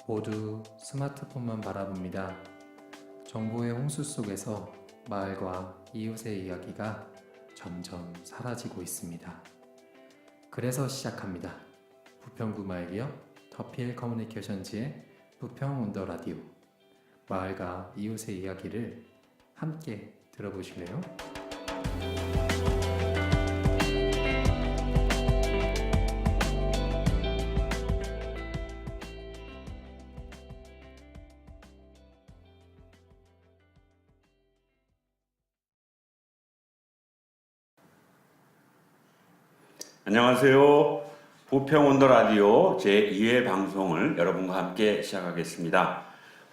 모두 스마트폰만 바라봅니다. 정보의 홍수 속에서 마을과 이웃의 이야기가 점점 사라지고 있습니다. 그래서 시작합니다. 부평구 마을기업 더필 커뮤니케이션즈의 부평 온더 라디오. 마을과 이웃의 이야기를 함께 들어보실래요? 안녕하세요. 부평 온더 라디오 제2회 방송을 여러분과 함께 시작하겠습니다.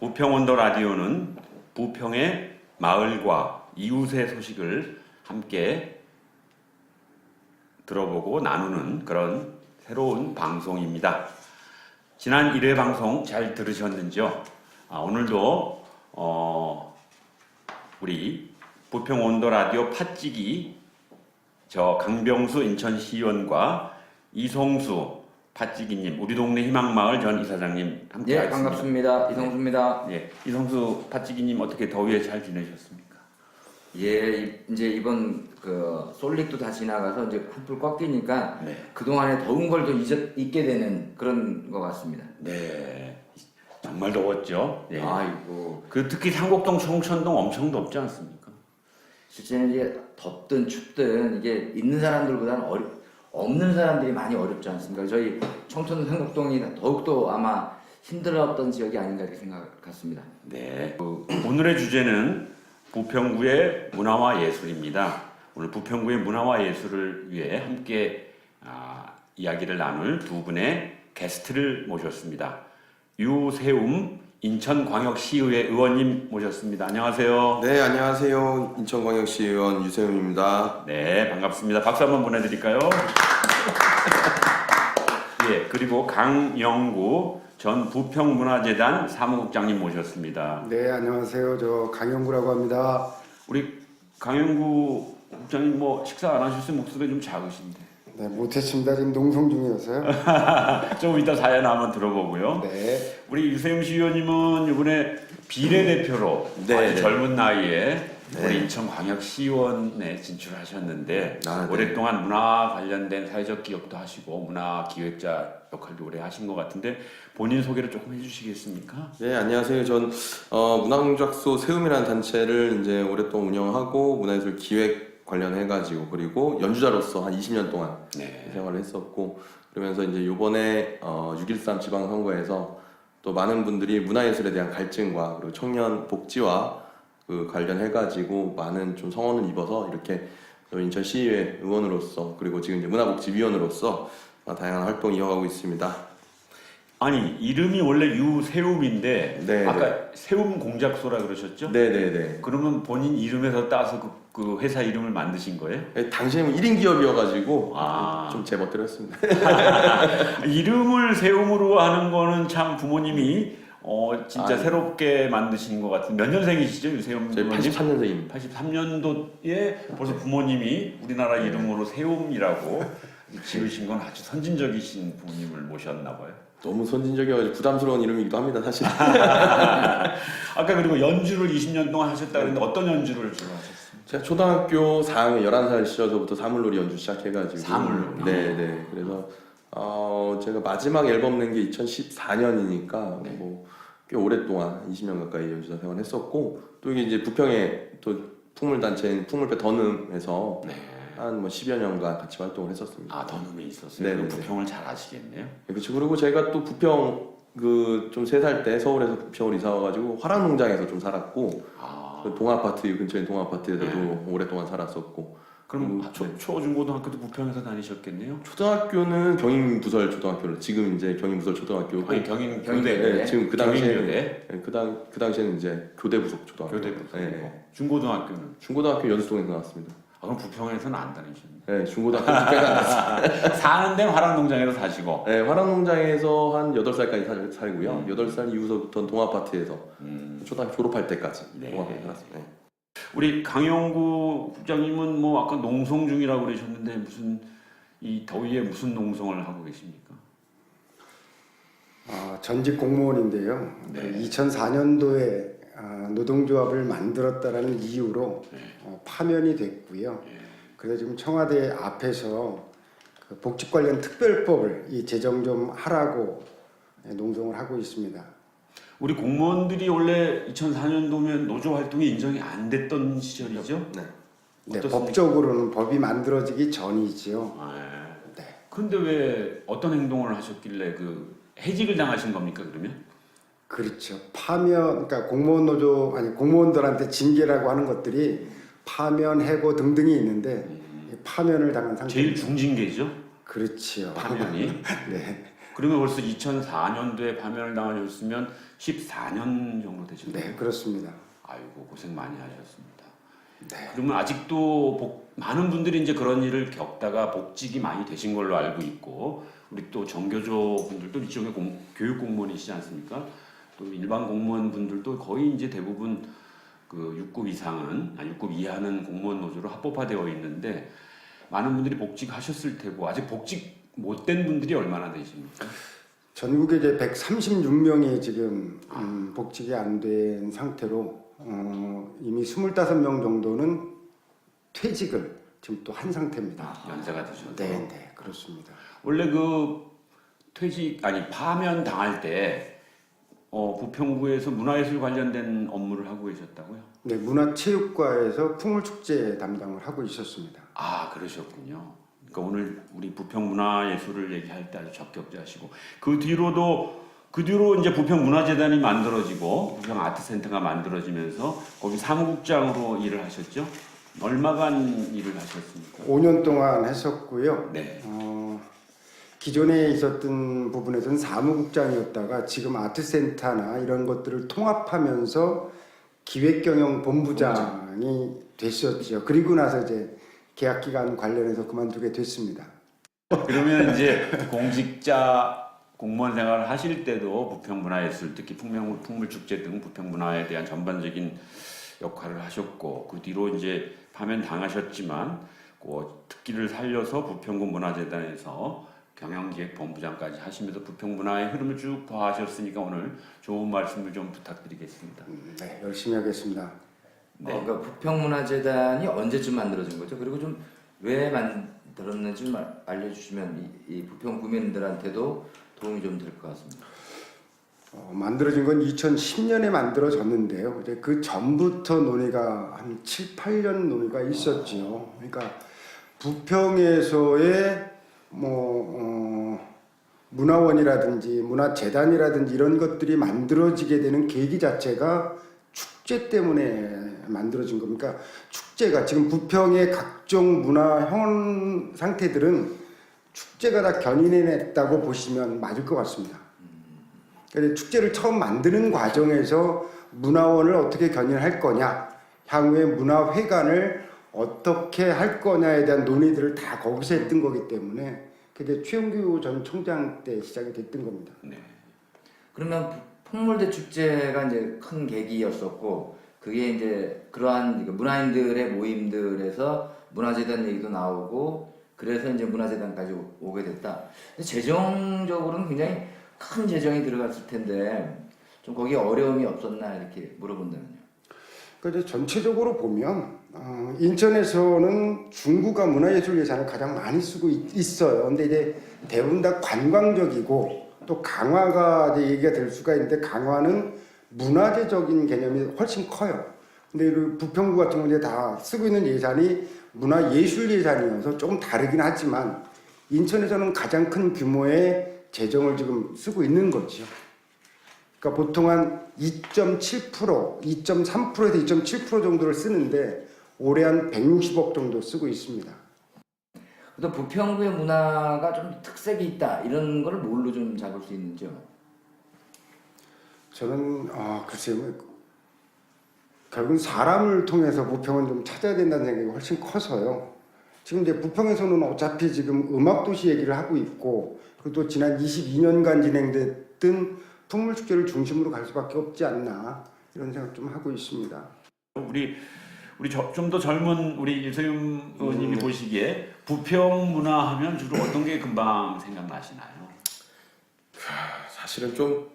부평 온더 라디오는 부평의 마을과 이웃의 소식을 함께 들어보고 나누는 그런 새로운 방송입니다. 지난 1회 방송 잘 들으셨는지요? 오늘도 우리 부평 온더 라디오 팟찌기 저 강병수 인천시의원과 이성수 팥찌기님, 우리 동네 희망마을 전 이사장님 함께 하겠습니다. 반갑습니다. 이성수입니다. 이성수 팥찌기님 어떻게 더위에 잘 지내셨습니까? 이제 이번 솔릭도 다 지나가서 이제 한풀 꺾이니까 그동안에 더운 걸 더 잊게 되는 그런 것 같습니다. 네, 정말 더웠죠. 아이고. 특히 상곡동, 청천동 엄청 덥지 않습니까? 실제는 이제 덥든 춥든 이게 있는 사람들보다는 없는 사람들이 많이 어렵지 않습니까? 저희 청천 상곡동이 더욱더 아마 힘들었던 지역이 아닌가 이렇게 생각했습니다. 네, 오늘의 주제는 부평구의 문화와 예술입니다. 오늘 부평구의 문화와 예술을 위해 함께 이야기를 나눌 두 분의 게스트를 모셨습니다. 유세움 인천광역시의회 의원님 모셨습니다. 안녕하세요. 네, 안녕하세요. 인천광역시 의원 유세훈입니다. 네, 반갑습니다. 박수 한번 보내드릴까요? 그리고 강영구 전 부평문화재단 사무국장님 모셨습니다. 네, 안녕하세요. 저 강영구라고 합니다. 우리 강영구 국장님 식사 안 하셨어요? 목소리가 좀 작으신데. 네, 못했습니다. 지금 농성 중이어서요. 좀 이따 사연 한번 들어보고요. 네. 우리 유세윤 시의원님은 이번에 비례대표로 아주 젊은 나이에 우리 인천광역시의원에 진출하셨는데 오랫동안 문화 관련된 사회적 기업도 하시고 문화 기획자 역할도 오래 하신 것 같은데 본인 소개를 조금 해주시겠습니까? 네, 안녕하세요. 전 문화공작소 세움이라는 단체를 이제 오랫동안 운영하고 문화예술 기획 관련해가지고 그리고 연주자로서 한 20년 동안 생활을 했었고 그러면서 이제 요번에 6.13 지방선거에서 또 많은 분들이 문화예술에 대한 갈증과 그리고 청년 복지와 관련해가지고 많은 좀 성원을 입어서 이렇게 인천시의회 의원으로서 그리고 지금 이제 문화복지위원으로서 다양한 활동 이어가고 있습니다. 아니 이름이 원래 유세움인데 아까 세움 공작소라 그러셨죠? 네네네. 그러면 본인 이름에서 따서 그 회사 이름을 만드신 거예요? 당시에는 1인 기업이어가지고 좀 제 멋대로 했습니다. 이름을 세움으로 하는 거는 참 부모님이 진짜 새롭게 만드신 것 같은. 몇 년생이시죠, 유세움? 저희 83년생입니다. 83년도에 벌써 부모님이 우리나라 이름으로 세움이라고 지으신 건 아주 선진적이신 부모님을 모셨나 봐요. 너무 선진적이어가지고 부담스러운 이름이기도 합니다, 사실. 아까 그리고 연주를 20년 동안 하셨다고 했는데 어떤 연주를 주로 하셨어요? 제가 초등학교 4학년 11살 시절서부터 사물놀이 연주 시작해가지고 사물놀이? 네네. 그래서 제가 마지막 앨범 낸 게 2014년이니까 꽤 오랫동안 20년 가까이 연주자 생활했었고 또 이게 이제 부평에 또 풍물단체인 풍물배 던음에서 한 10여 년간 같이 활동을 했었습니다. 던음에 있었어요? 네네. 부평을 잘 아시겠네요? 그렇죠. 그리고 제가 또 부평 좀 3살 때 서울에서 부평을 이사 와가지고 화랑농장에서 좀 살았고 동아파트 근처인 동아파트에서도 오랫동안 살았었고. 그럼 초중고등학교도 부평에서 다니셨겠네요? 초등학교는 경인부설 초등학교로 지금 이제 경인부설 초등학교고 경인교대 지금 그 당시에 그 당시에는 이제 교대부속 초등학교. 교대부속. 중고등학교는? 중고등학교 연수동에서 나왔습니다. 그럼 부평에서는 안 다니셨네. 네, 중고등학교 부평에 안 갔어요. 사는 데는 화랑농장에서 사시고. 네, 화랑농장에서 한 8살까지 살고요. 8살 이후서부터는 동아파트에서 초등학교 졸업할 때까지 동아파트에 살았습니다. 우리 강영구 국장님은 아까 농성 중이라고 그러셨는데 무슨 이 더위에 무슨 농성을 하고 계십니까? 전직 공무원인데요. 네. 2004년도에 노동조합을 만들었다라는 이유로 네. 파면이 됐고요. 예. 그래서 지금 청와대 앞에서 그 복직 관련 특별법을 이 제정 좀 하라고 농성을 하고 있습니다. 우리 공무원들이 원래 2004년도면 노조 활동이 인정이 안 됐던 시절이죠? 네. 네, 어떻습니까? 법적으로는 법이 만들어지기 전이지요. 네. 네. 그런데 왜 어떤 행동을 하셨길래 그 해직을 당하신 겁니까 그러면? 그렇죠. 파면, 그러니까 공무원 노조 아니 공무원들한테 징계라고 하는 것들이 파면, 해고 등등이 있는데 파면을 당한 상태. 제일 중징계죠? 그렇지요. 파면이. 네. 그러면 벌써 2004년도에 파면을 당하셨으면 14년 정도 되셨네요. 네, 그렇습니다. 아이고 고생 많이 하셨습니다. 네. 그러면 아직도 많은 분들이 이제 그런 일을 겪다가 복직이 많이 되신 걸로 알고 있고 우리 또 정교조 분들도 이쪽에 교육 공무원이시지 않습니까? 또 일반 공무원 분들도 거의 이제 대부분 그 6급 이상은 6급 이하는 공무원 노조로 합법화되어 있는데 많은 분들이 복직하셨을 테고 아직 복직 못된 분들이 얼마나 되십니까? 전국에 이제 136명이 지금 복직이 안 된 상태로 이미 25명 정도는 퇴직을 지금 또 한 상태입니다. 연세가 드셔서. 네, 네, 그렇습니다. 원래 그 파면 당할 때 부평구에서 문화예술 관련된 업무를 하고 계셨다고요? 네, 문화체육과에서 풍물축제 담당을 하고 있었습니다. 아 그러셨군요. 그러니까 오늘 우리 부평 문화예술을 얘기할 때 아주 적격자시고 그 뒤로 이제 부평 문화재단이 만들어지고 부평 아트센터가 만들어지면서 거기 사무국장으로 일을 하셨죠? 얼마간 일을 하셨습니까? 5년 동안 했었고요. 네. 기존에 있었던 부분에서는 사무국장이었다가 지금 아트센터나 이런 것들을 통합하면서 기획경영본부장이 됐었죠. 그리고 나서 이제 계약기간 관련해서 그만두게 됐습니다. 그러면 이제 공직자 공무원 생활을 하실 때도 부평문화예술 특히 풍물축제 등 부평문화에 대한 전반적인 역할을 하셨고 그 뒤로 이제 파면 당하셨지만 그 특기를 살려서 부평구 문화재단에서 경영기획본부장까지 하시면서 부평문화의 흐름을 쭉 봐하셨으니까 오늘 좋은 말씀을 좀 부탁드리겠습니다. 네, 열심히 하겠습니다. 네. 그러니까 부평문화재단이 언제쯤 만들어진 거죠? 그리고 좀 왜 만들었는지 좀 알려주시면 이 부평 구민들한테도 도움이 좀 될 것 같습니다. 만들어진 건 2010년에 만들어졌는데요. 이제 그 전부터 논의가 한 7, 8년 논의가 있었지요. 그러니까 부평에서의 문화원이라든지 문화재단이라든지 이런 것들이 만들어지게 되는 계기 자체가 축제 때문에 만들어진 겁니다. 축제가 지금 부평의 각종 문화 형 상태들은 축제가 다 견인해냈다고 보시면 맞을 것 같습니다. 그래서 축제를 처음 만드는 과정에서 문화원을 어떻게 견인할 거냐, 향후에 문화회관을 어떻게 할 거냐에 대한 논의들을 다 거기서 했던 거기 때문에 그게 최용규 전 총장 때 시작이 됐던 겁니다. 네. 그러면 풍물대 축제가 이제 큰 계기였었고 그게 이제 그러한 문화인들의 모임들에서 문화재단 얘기도 나오고 그래서 이제 문화재단까지 오게 됐다. 재정적으로는 굉장히 큰 재정이 들어갔을 텐데 좀 거기에 어려움이 없었나 이렇게 물어본다면요. 그래서 전체적으로 보면 인천에서는 중구가 문화예술 예산을 가장 많이 쓰고 있어요. 근데 이제 대부분 다 관광적이고 또 강화가 이제 얘기가 될 수가 있는데 강화는 문화재적인 개념이 훨씬 커요. 근데 그 부평구 같은 경우는 다 쓰고 있는 예산이 문화예술 예산이어서 조금 다르긴 하지만 인천에서는 가장 큰 규모의 재정을 지금 쓰고 있는 거죠. 그러니까 보통 한 2.7%, 2.3%에서 2.7% 정도를 쓰는데 올해 한 160억 정도 쓰고 있습니다. 또 부평구의 문화가 좀 특색이 있다 이런 걸 뭘로 좀 잡을 수 있는지요? 저는 글쎄요. 결국은 사람을 통해서 부평은 좀 찾아야 된다는 생각이 훨씬 커서요. 지금 이제 부평에서는 어차피 지금 음악도시 얘기를 하고 있고 그리고 또 지난 22년간 진행됐던 풍물축제를 중심으로 갈 수밖에 없지 않나 이런 생각 좀 하고 있습니다. 우리 좀 더 젊은 우리 일세윤 의원님이 보시기에 부평 문화 하면 주로 어떤 게 금방 생각나시나요? 사실은 좀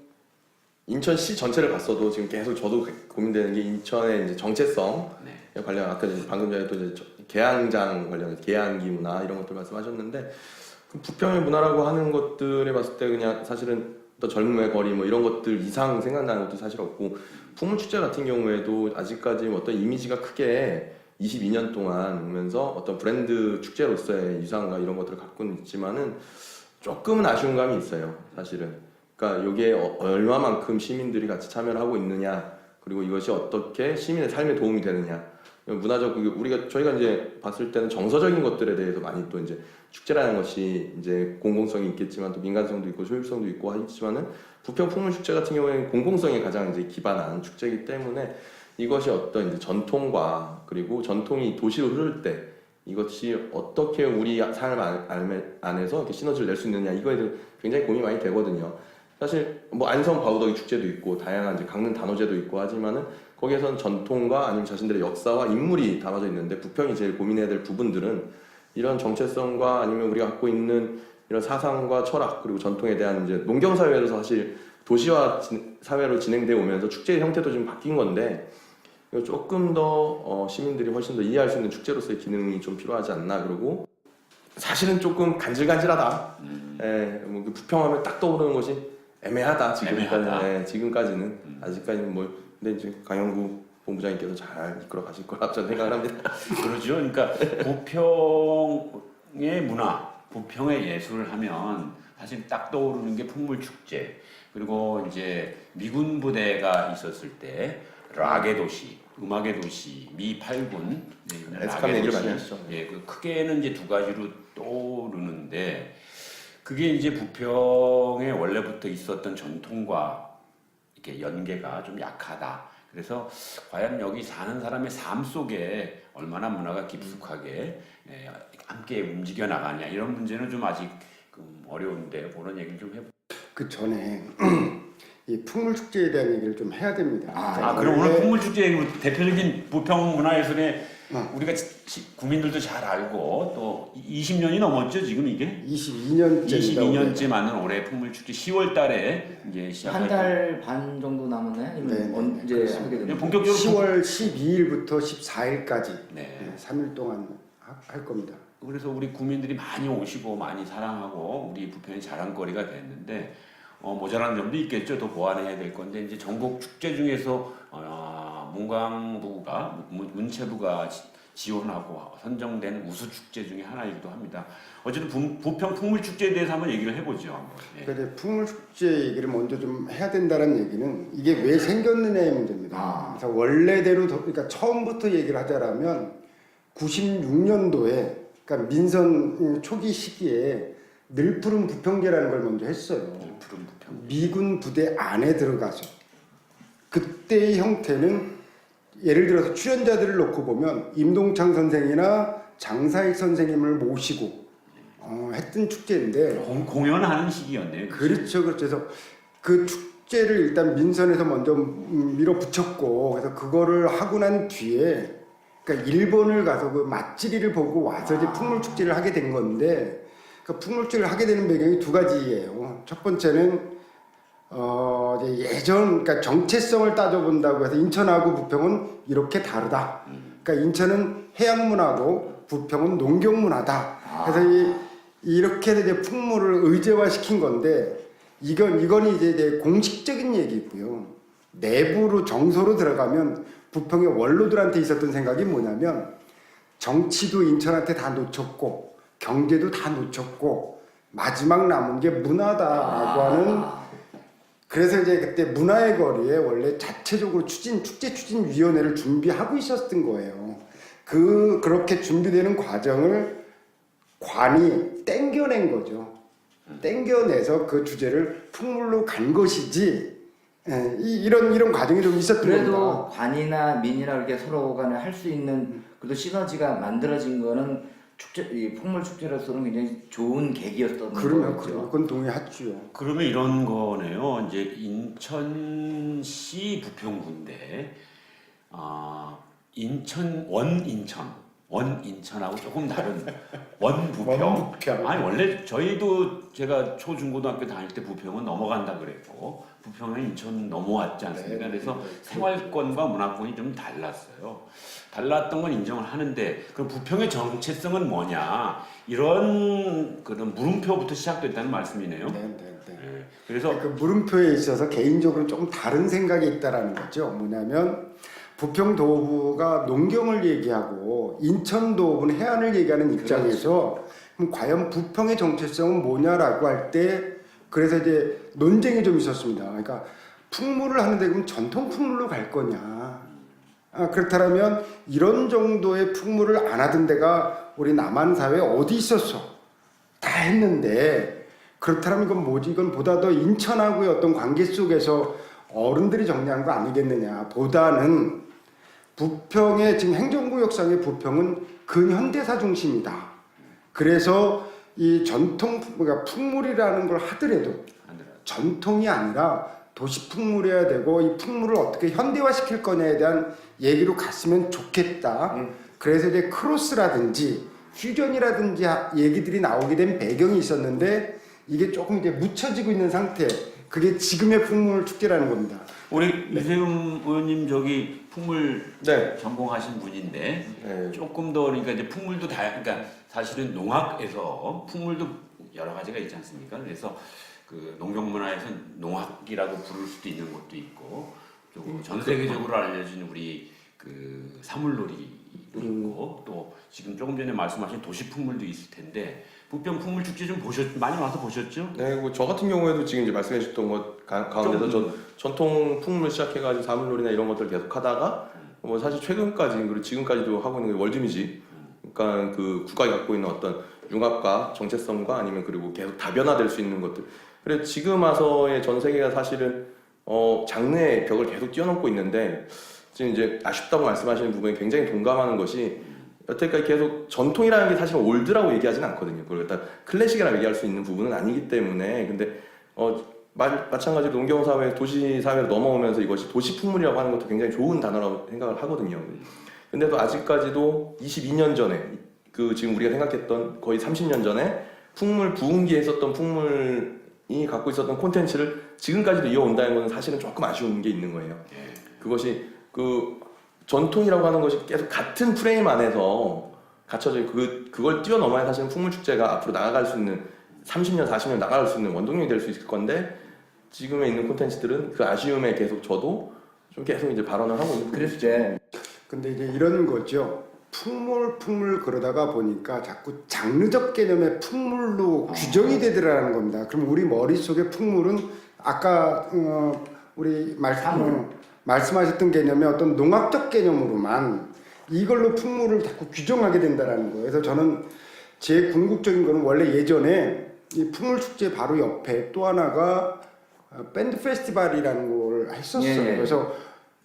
인천시 전체를 봤어도 지금 계속 저도 고민되는 게 인천의 이제 정체성 관련 아까 이제 방금 전에 또 이제 계양장 관련 계양기 문화 이런 것들 말씀하셨는데 그 부평의 문화라고 하는 것들에 봤을 때 그냥 사실은 어떤 젊음의 거리 뭐 이런 것들 이상 생각나는 것도 사실 없고 풍물축제 같은 경우에도 아직까지 어떤 이미지가 크게 22년 동안 오면서 어떤 브랜드 축제로서의 유산과 이런 것들을 갖고는 있지만은 조금은 아쉬운 감이 있어요, 사실은. 그러니까 여기에 얼마만큼 시민들이 같이 참여를 하고 있느냐, 그리고 이것이 어떻게 시민의 삶에 도움이 되느냐. 문화적 저희가 이제 봤을 때는 정서적인 것들에 대해서 많이 또 이제 축제라는 것이 이제 공공성이 있겠지만 또 민간성도 있고 소율성도 있고 하지만은 부평 풍물축제 같은 경우에는 공공성에 가장 이제 기반한 축제이기 때문에 이것이 어떤 이제 전통과 그리고 전통이 도시로 흐를 때 이것이 어떻게 우리 삶 안에서 이렇게 시너지를 낼 수 있느냐 이거에 대해서 굉장히 고민이 많이 되거든요. 사실 뭐 안성 바우더기 축제도 있고 다양한 이제 강릉 단오제도 있고 하지만은 거기에서는 전통과 아니면 자신들의 역사와 인물이 담아져 있는데 부평이 제일 고민해야 될 부분들은 이런 정체성과 아니면 우리가 갖고 있는 이런 사상과 철학 그리고 전통에 대한 이제 농경 사회에서 사실 도시화 사회로 진행되어 오면서 축제의 형태도 좀 바뀐 건데 조금 더 시민들이 훨씬 더 이해할 수 있는 축제로서의 기능이 좀 필요하지 않나. 그리고 사실은 조금 간질간질하다. 뭐 부평하면 딱 떠오르는 것이 애매하다. 지금까지는 아직까지는 뭐 근데 이제 강영구 본부장님께서 잘 이끌어 가실 거라 저는 생각을 합니다. 그러죠. 그러니까 부평의 문화, 부평의 예술을 하면 사실 딱 떠오르는 게 풍물축제. 그리고 이제 미군 부대가 있었을 때 락의 도시, 음악의 도시, 미8군, 에스캄 얘기를 많이 하시죠. 예, 그 크게는 이제 두 가지로 떠오르는데 그게 이제 부평에 원래부터 있었던 전통과 이렇게 연계가 좀 약하다. 그래서 과연 여기 사는 사람의 삶 속에 얼마나 문화가 깊숙하게 함께 움직여 나가냐 이런 문제는 좀 아직 어려운데 그런 얘기를 좀 해볼까요? 그 전에 이 풍물축제에 대한 얘기를 좀 해야 됩니다. 그럼 오늘 풍물축제 대표적인 부평 문화예술의 우리가 국민들도 잘 알고 또 20년이 넘었죠 지금 이게? 22년째 맞는 올해 풍물축제 10월 달에 이제 시작할 한 달 반 정도 남았나요? 아니면 언제 하게 됩니까? 본격적으로 10월 12일부터 14일까지 3일 동안 할 겁니다. 그래서 우리 국민들이 많이 오시고 많이 사랑하고 우리 부평의 자랑거리가 됐는데 모자란 점도 있겠죠. 더 보완해야 될 건데 이제 전국 축제 중에서 문광부가 문체부가 지원하고 선정된 우수 축제 중에 하나이기도 합니다. 어쨌든 부평 풍물축제에 대해서 한번 얘기를 해보죠. 그런데 풍물축제 얘기를 먼저 좀 해야 된다는 얘기는 이게 왜 생겼느냐의 문제입니다. 그래서 원래대로 그러니까 처음부터 얘기를 하자라면 96년도에 그러니까 민선 초기 시기에 늘푸른 부평제라는 걸 먼저 했어요. 늘푸른 부평. 미군 부대 안에 들어가서 그때의 형태는 예를 들어서 출연자들을 놓고 보면 임동창 선생이나 장사익 선생님을 모시고 했던 축제인데 공연하는 시기였네요. 그렇죠. 그래서 그 축제를 일단 민선에서 먼저 밀어붙였고 그래서 그거를 하고 난 뒤에 그러니까 일본을 가서 그 맛지리를 보고 와서 이제 풍물축제를 하게 된 건데 그 풍물축제를 하게 되는 배경이 두 가지예요. 첫 번째는 이제 예전 그러니까 정체성을 따져본다고 해서 인천하고 부평은 이렇게 다르다. 그러니까 인천은 해양문화고 부평은 농경문화다. 그래서 이렇게 이제 풍물을 의제화시킨 건데 이건 이제 공식적인 얘기고요. 내부로 정서로 들어가면 부평의 원로들한테 있었던 생각이 뭐냐면 정치도 인천한테 다 놓쳤고 경제도 다 놓쳤고 마지막 남은 게 문화다라고 하는 그래서 이제 그때 문화의 거리에 원래 자체적으로 축제 추진위원회를 준비하고 있었던 거예요. 그렇게 준비되는 과정을 관이 땡겨낸 거죠. 땡겨내서 그 주제를 풍물로 간 것이지 이런 과정이 좀 있었던 겁니다. 그래도 관이나 민이나 이렇게 서로 간에 할 수 있는 그래도 시너지가 만들어진 거는 이 풍물 축제로서는 굉장히 좋은 계기였던 그러면 거죠. 그건 동의하죠. 그러면 이런 거네요. 이제 인천시 부평구인데 인천 원인천하고 조금 다른 원부평. 원부평. 아니 원래 저희도 제가 초중고등학교 다닐 때 부평은 넘어간다 그랬고 부평은 인천 넘어왔지 않습니까? 네, 그래서 네. 생활권과 문화권이 좀 달랐어요. 달랐던 건 인정을 하는데 그럼 부평의 정체성은 뭐냐 이런 그런 물음표부터 시작됐다는 말씀이네요. 네, 네, 네. 네. 그래서 그 물음표에 있어서 개인적으로 조금 다른 생각이 있다라는 거죠. 뭐냐면 부평도부가 농경을 얘기하고 인천도부는 해안을 얘기하는 입장에서 그럼 과연 부평의 정체성은 뭐냐라고 할 때 그래서 이제 논쟁이 좀 있었습니다. 그러니까 풍물을 하는데 그럼 전통 풍물로 갈 거냐? 그렇다면 이런 정도의 풍물을 안 하던 데가 우리 남한 사회에 어디 있었어? 다 했는데 그렇다면 이건 뭐지? 이건 보다 더 인천하고의 어떤 관계 속에서 어른들이 정리한 거 아니겠느냐? 보다는 부평의 지금 행정구역상의 부평은 근현대사 중심이다. 그래서 이 전통 그러니까 풍물이라는 걸 하더라도 전통이 아니라 도시 풍물이어야 되고 이 풍물을 어떻게 현대화시킬 거냐에 대한 얘기로 갔으면 좋겠다. 그래서 이제 크로스라든지 퓨전이라든지 얘기들이 나오게 된 배경이 있었는데 이게 조금 이제 묻혀지고 있는 상태. 그게 지금의 풍물 축제라는 겁니다. 우리 유세윤 의원님 저기 풍물 네. 전공하신 분인데 네. 조금 더 그러니까 이제 풍물도 그러니까 사실은 농학에서 풍물도 여러 가지가 있지 않습니까? 그래서 그 농경문화에서 농학이라고 부를 수도 있는 것도 있고 또 전 세계적으로 알려진 우리 그 사물놀이도 있고 또 지금 조금 전에 말씀하신 도시 풍물도 있을 텐데 부평 풍물 축제 좀 많이 와서 보셨죠? 네, 뭐 저 같은 경우에도 지금 이제 말씀해 주셨던 것 가운데서 전통 풍물 시작해가지고 사물놀이나 이런 것들 계속 하다가 뭐 사실 최근까지 그리고 지금까지도 하고 있는 게 월드뮤직, 그러니까 그 국가가 갖고 있는 어떤 융합과 정체성과 아니면 그리고 계속 다변화될 수 있는 것들. 그래서 지금 와서의 전 세계가 사실은 장르의 벽을 계속 뛰어넘고 있는데 지금 이제 아쉽다고 말씀하시는 부분에 굉장히 동감하는 것이 여태까지 계속 전통이라는 게 사실 올드라고 얘기하지는 않거든요. 그걸 갖다 클래식이라고 얘기할 수 있는 부분은 아니기 때문에 근데 마찬가지로 농경사회, 도시사회로 넘어오면서 이것이 도시풍물이라고 하는 것도 굉장히 좋은 단어라고 생각을 하거든요. 근데도 아직까지도 22년 전에 그 지금 우리가 생각했던 거의 30년 전에 풍물 부흥기에 있었던 풍물이 갖고 있었던 콘텐츠를 지금까지도 이어온다는 것은 사실은 조금 아쉬운 게 있는 거예요. 그것이 그 전통이라고 하는 것이 계속 같은 프레임 안에서 갇혀져 있고 그걸 뛰어넘어야 사실은 풍물축제가 앞으로 나아갈 수 있는 30년, 40년 나아갈 수 있는 원동력이 될 수 있을 건데 지금에 있는 콘텐츠들은 그 아쉬움에 계속 저도 좀 계속 이제 발언을 하고 있는 그랬죠. 근데 이제 이런 거죠. 풍물 그러다가 보니까 자꾸 장르적 개념의 풍물로 규정이 되더라는 겁니다. 그럼 우리 머릿속에 풍물은 아까 우리 말씀하셨던 개념의 어떤 농학적 개념으로만 이걸로 풍물을 자꾸 규정하게 된다라는 거예요. 그래서 저는 제 궁극적인 거는 원래 예전에 이 풍물 축제 바로 옆에 또 하나가 밴드 페스티벌이라는 걸 했었어요. 예. 그래서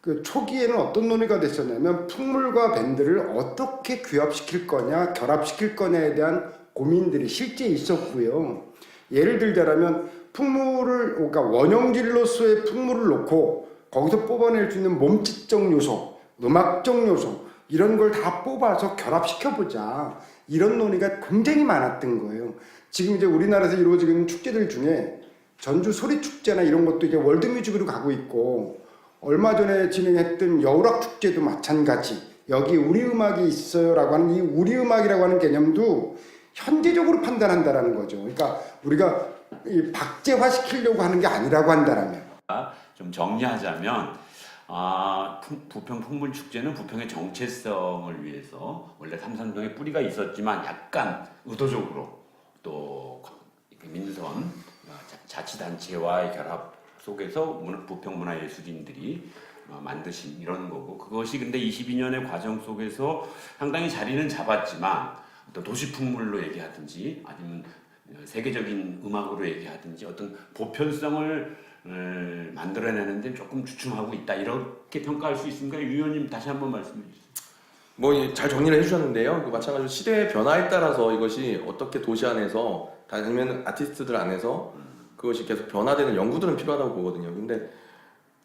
그 초기에는 어떤 논의가 됐었냐면 풍물과 밴드를 어떻게 규합시킬 거냐, 결합시킬 거냐에 대한 고민들이 실제 있었고요. 예를 들자면 풍물을 그러니까 원형질로서의 풍물을 놓고 거기서 뽑아낼 수 있는 몸짓적 요소, 음악적 요소 이런 걸 다 뽑아서 결합시켜보자. 이런 논의가 굉장히 많았던 거예요. 지금 이제 우리나라에서 이루어지고 있는 축제들 중에 전주 소리축제나 이런 것도 이제 월드뮤직으로 가고 있고 얼마 전에 진행했던 여우락 축제도 마찬가지. 여기 우리 음악이 있어요라고 하는 이 우리 음악이라고 하는 개념도 현대적으로 판단한다라는 거죠. 그러니까 우리가 이 박제화시키려고 하는 게 아니라고 한다라면. 좀 정리하자면 부평 풍물축제는 부평의 정체성을 위해서 원래 삼산동에 뿌리가 있었지만 약간 의도적으로 또 민선 자치단체와의 결합 속에서 부평 문화예술인들이 만드신 이런 거고 그것이 근데 22년의 과정 속에서 상당히 자리는 잡았지만 어떤 도시풍물로 얘기하든지 아니면 세계적인 음악으로 얘기하든지 어떤 보편성을 만들어내는데 조금 주춤하고 있다 이렇게 평가할 수 있습니까? 유 의원님 다시 한번 말씀해 주세요. 뭐 잘 정리를 해주셨는데요. 그 마찬가지로 시대의 변화에 따라서 이것이 어떻게 도시 안에서 아니면 아티스트들 안에서 그것이 계속 변화되는 연구들은 필요하다고 보거든요. 근데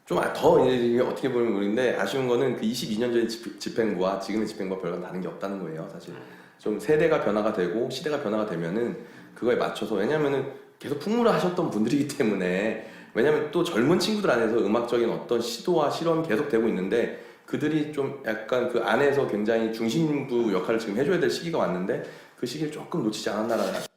좀 더 이제 어떻게 보면 모르는데 아쉬운 거는 그 22년 전의 집행부와 지금의 집행부와 별반 다른 게 없다는 거예요, 사실. 좀 세대가 변화가 되고 시대가 변화가 되면은 그거에 맞춰서, 왜냐면은 계속 풍물을 하셨던 분들이기 때문에, 왜냐면 또 젊은 친구들 안에서 음악적인 어떤 시도와 실험이 계속 되고 있는데 그들이 좀 약간 그 안에서 굉장히 중심부 역할을 지금 해줘야 될 시기가 왔는데 그 시기를 조금 놓치지 않았나라는.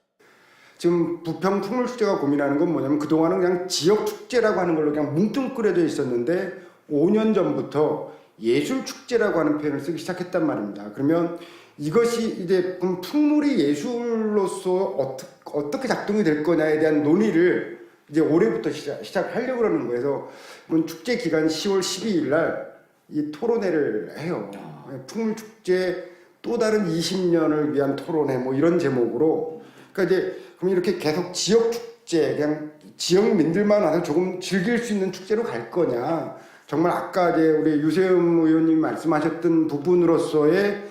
지금 부평 풍물축제가 고민하는 건 뭐냐면 그동안은 그냥 지역축제라고 하는 걸로 그냥 뭉뚱그려져 있었는데 5년 전부터 예술축제라고 하는 표현을 쓰기 시작했단 말입니다. 그러면 이것이 이제 그럼 풍물이 예술로서 어떻게 작동이 될 거냐에 대한 논의를 이제 올해부터 시작하려고 그러는 거예요. 그래서 축제 기간 10월 12일 날 이 토론회를 해요. 풍물축제 또 다른 20년을 위한 토론회 뭐 이런 제목으로. 그러니까 이제 그럼 이렇게 계속 지역축제, 그냥 지역민들만 와서 조금 즐길 수 있는 축제로 갈 거냐. 정말 아까 이제 우리 유세음 의원님이 말씀하셨던 부분으로서의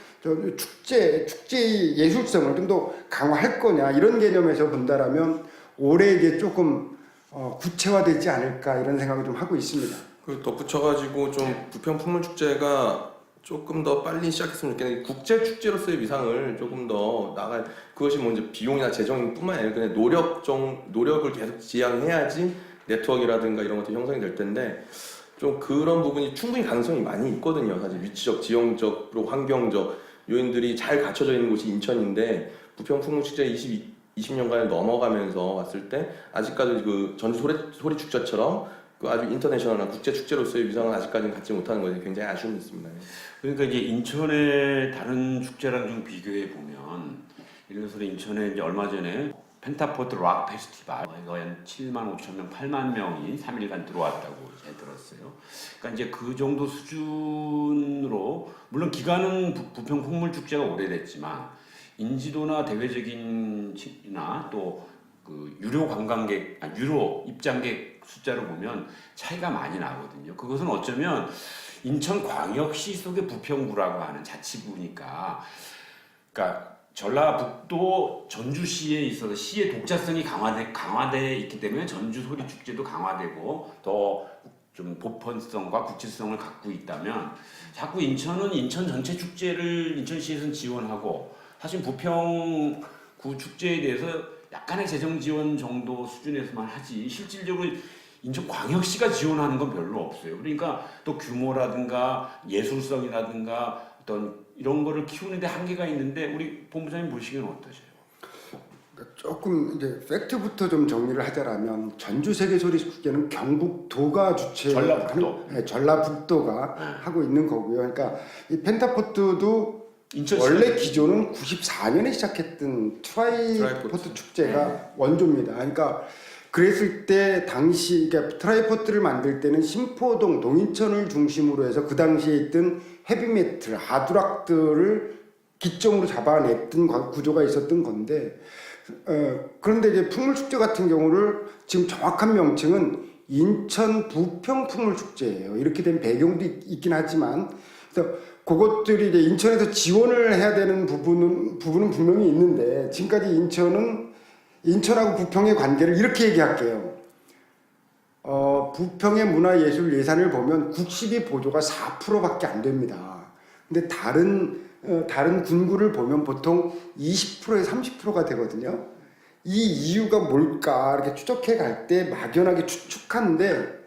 축제의 예술성을 좀 더 강화할 거냐 이런 개념에서 본다라면 올해 이제 조금 구체화되지 않을까 이런 생각을 좀 하고 있습니다. 그 덧붙여가지고 좀 부평 풍물축제가 조금 더 빨리 시작했으면 좋겠는데, 국제 축제로서의 위상을 조금 더 나갈, 그것이 뭐 이제 비용이나 재정뿐만 아니라 그냥 노력을 계속 지향해야지 네트워크라든가 이런 것들이 형성이 될 텐데, 좀 그런 부분이 충분히 가능성이 많이 있거든요. 사실 위치적, 지형적, 그리고 환경적 요인들이 잘 갖춰져 있는 곳이 인천인데, 부평 풍물축제 20년간을 넘어가면서 봤을 때 아직까지 그 전주 소리축제처럼 그 아주 인터내셔널한 국제 축제로서의 위상은 아직까지는 갖지 못하는 것이 굉장히 아쉬움이 있습니다. 그러니까 이제 인천의 다른 축제랑 좀 비교해 보면, 예를 들어서 인천에 이제 얼마 전에 펜타포트 락 페스티벌, 이거 한 7만 5천 명, 8만 명이 3일간 들어왔다고 제가 들었어요. 그러니까 이제 그 정도 수준으로, 물론 기간은 부평 풍물축제가 오래됐지만 인지도나 대외적인이나 또 그 유료 관광객, 유료 입장객 숫자를 보면 차이가 많이 나거든요. 그것은 어쩌면 인천광역시 속의 부평구라고 하는 자치구니까, 그러니까 전라북도 전주시에 있어서 시의 독자성이 강화돼 있기 때문에 전주 소리축제도 강화되고 더 좀 보편성과 국제성을 갖고 있다면, 자꾸 인천은 인천 전체 축제를 인천시에서는 지원하고, 사실 부평구 축제에 대해서 약간의 재정 지원 정도 수준에서만 하지 실질적으로 인천광역시가 지원하는 건 별로 없어요. 그러니까 또 규모라든가 예술성이라든가 어떤 이런 거를 키우는데 한계가 있는데, 우리 본부장님 보시기엔 어떠세요? 조금 이제 팩트부터 좀 정리를 하자라면 전주 세계소리축제는 경북도가 전라북도가 하고 있는 거고요. 그러니까 이 펜타포트도 원래 기존은 94년에 시작했던 트라이포트 축제가 원조입니다. 그러니까 그랬을 때 당시 그러니까 트라이포트를 만들 때는 신포동, 동인천을 중심으로 해서 그 당시에 있던 헤비메탈, 하드락들을 기점으로 잡아냈던 구조가 있었던 건데, 그런데 이제 풍물축제 같은 경우를 지금 정확한 명칭은 인천 부평 풍물축제예요. 이렇게 된 배경도 있긴 하지만, 그래서 그것들이 이제 인천에서 지원을 해야 되는 부분은 분명히 있는데, 지금까지 인천하고 부평의 관계를 이렇게 얘기할게요. 부평의 문화예술 예산을 보면 국시비 보조가 4%밖에 안 됩니다. 근데 다른 군구를 보면 보통 20%에 30%가 되거든요. 이 이유가 뭘까 이렇게 추적해 갈 때 막연하게 추측하는데,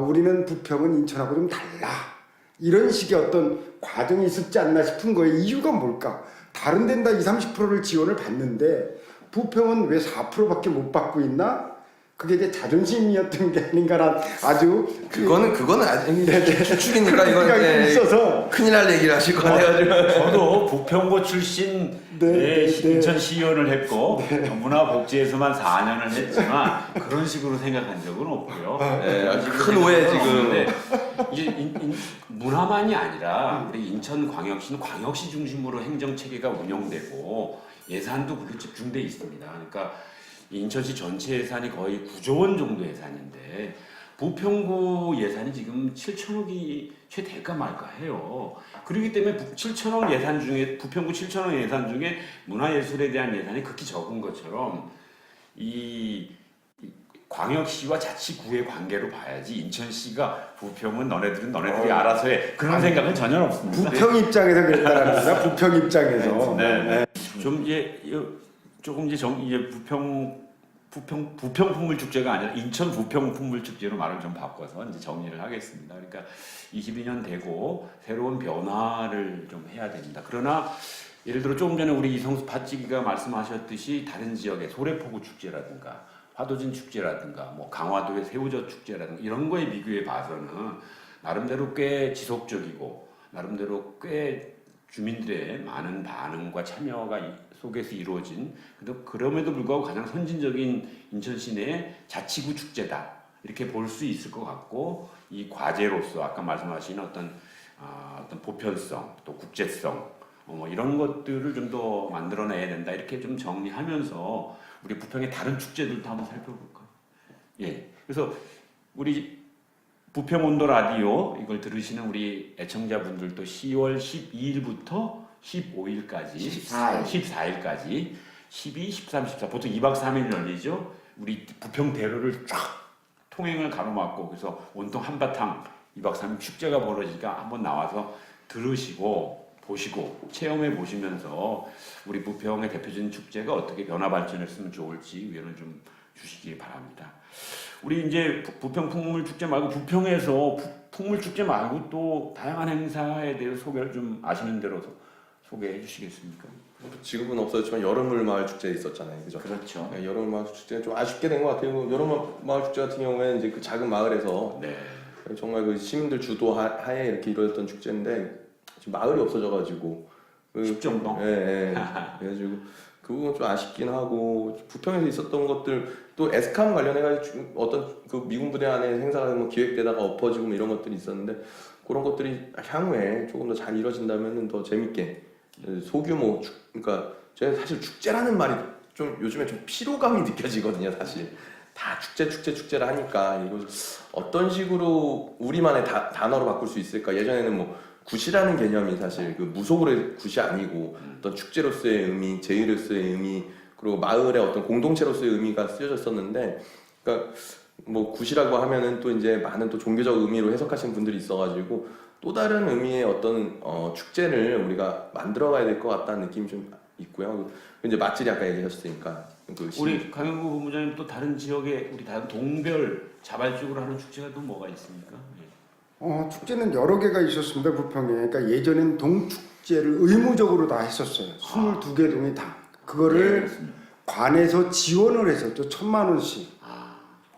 우리는 부평은 인천하고 좀 달라. 이런 식의 어떤 과정이 있었지 않나 싶은 거예요. 이유가 뭘까? 다른 데는 다 20, 30%를 지원을 받는데 부평은 왜 4%밖에 못 받고 있나? 그게 이제 자존심이었던 게 아닌가란 아주 그거는 추측이니까 이건 있어서 큰일 날 얘기를 하실 거 같아요. 저도 부평고 출신 인천시의원을 했고 문화복지에서만 4년을 했지만 그런 식으로 생각한 적은 없고요. 큰 오해 지금. 이제 문화만이 아니라 우리 인천광역시는 광역시 중심으로 행정체계가 운영되고 예산도 그렇게 집중돼 있습니다. 그러니까 인천시 전체 예산이 거의 9조 원 정도 예산인데 부평구 예산이 지금 7천억이 최대일까 말까 해요. 그렇기 때문에 7천억 예산 중에 부평구 7천억 예산 중에 문화예술에 대한 예산이 극히 적은 것처럼 이 광역시와 자치구의 관계로 봐야지 인천시가 부평은 너네들은 너네들이 알아서 해 그런 생각은 전혀 없습니다. 부평 입장에서 그랬다는 거죠. 부평 입장에서. 네. 좀 이제 조금 이제 부평 풍물 축제가 아니라 인천 부평 풍물 축제로 말을 좀 바꿔서 이제 정리를 하겠습니다. 그러니까 22년 되고 새로운 변화를 좀 해야 됩니다. 그러나 예를 들어 조금 전에 우리 이성수 팥찌기가 말씀하셨듯이 다른 지역의 소래포구 축제라든가 화도진 축제라든가 뭐 강화도의 새우젓 축제라든가 이런 거에 비교해 봐서는 나름대로 꽤 지속적이고 나름대로 꽤 주민들의 많은 반응과 참여가 속에서 이루어진 그럼에도 불구하고 가장 선진적인 인천 시내의 자치구 축제다 이렇게 볼 수 있을 것 같고 이 과제로서 아까 말씀하신 어떤 보편성 또 국제성 뭐 이런 것들을 좀 더 만들어내야 된다 이렇게 좀 정리하면서 우리 부평의 다른 축제들도 한번 살펴볼까요? 예, 그래서 우리 부평 온도 라디오 이걸 들으시는 우리 애청자분들도 10월 12일부터 15일까지 14일까지 12, 13, 14 보통 2박 3일 열리죠. 우리 부평 대로를 쫙 통행을 가로막고 그래서 온통 한바탕 2박 3일 축제가 벌어지니까 한번 나와서 들으시고 보시고 체험해 보시면서 우리 부평의 대표적인 축제가 어떻게 변화 발전했으면 좋을지 위로는 좀 주시기 바랍니다. 우리 이제 부평 풍물 축제 말고 부평에서 풍물 축제 말고 또 다양한 행사에 대해서 소개를 좀 아시는 대로 소개해 주시겠습니까? 지금은 없어졌지만 여름을 마을 축제 있었잖아요, 그죠? 그렇죠. 네, 여름 마을 축제 좀 아쉽게 된 것 같아요. 여름 마을 축제 같은 경우에는 이제 그 작은 마을에서 네. 정말 그 시민들 주도 하에 이렇게 이루어졌던 축제인데 지금 마을이 없어져가지고 십정동. 예. 그래가지고 그 부분 좀 아쉽긴 하고 부평에서 있었던 것들 또 에스캄 관련해가지고 어떤 그 미군 부대 안에 행사가 뭐 기획되다가 엎어지고 뭐 이런 것들이 있었는데 그런 것들이 향후에 조금 더 잘 이루어진다면은 더 재밌게 소규모 그러니까 제가 사실 축제라는 말이 좀 요즘에 좀 피로감이 느껴지거든요. 사실 다 축제라 하니까 이거 어떤 식으로 우리만의 단어로 바꿀 수 있을까? 예전에는 뭐 굿이라는 개념이 사실 그 무속으로의 굿이 아니고 어떤 축제로서의 의미, 제의로서의 의미, 그리고 마을의 어떤 공동체로서의 의미가 쓰여졌었는데, 그러니까 뭐 굿이라고 하면은 또 이제 많은 또 종교적 의미로 해석하시는 분들이 있어가지고 또 다른 의미의 어떤 축제를 우리가 만들어가야 될 것 같다는 느낌이 좀 있고요. 이제 맛집이 아까 얘기하셨으니까 우리 강영구 본부장님 또 다른 지역에 우리 다른 동별 자발적으로 하는 축제가 또 뭐가 있습니까? 축제는 여러 개가 있었습니다, 부평에. 그러니까 예전엔 동축제를 의무적으로 다 했었어요. 22개 동이 다. 그거를 관에서 지원을 했었죠. 1,000,000원씩.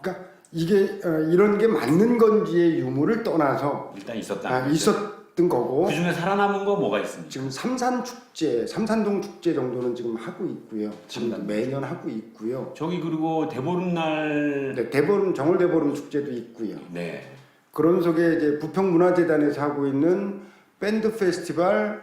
그러니까 이게 이런 게 맞는 건지의 유무를 떠나서 일단 있었다. 있었던 거고. 그 중에 살아남은 거 뭐가 있습니까? 지금 삼산동 축제 정도는 지금 하고 있고요. 지금 매년 하고 있고요. 저기 그리고 대보름날 네, 정월대보름 축제도 있고요. 네. 그런 속에 이제 부평문화재단에서 하고 있는 밴드 페스티벌이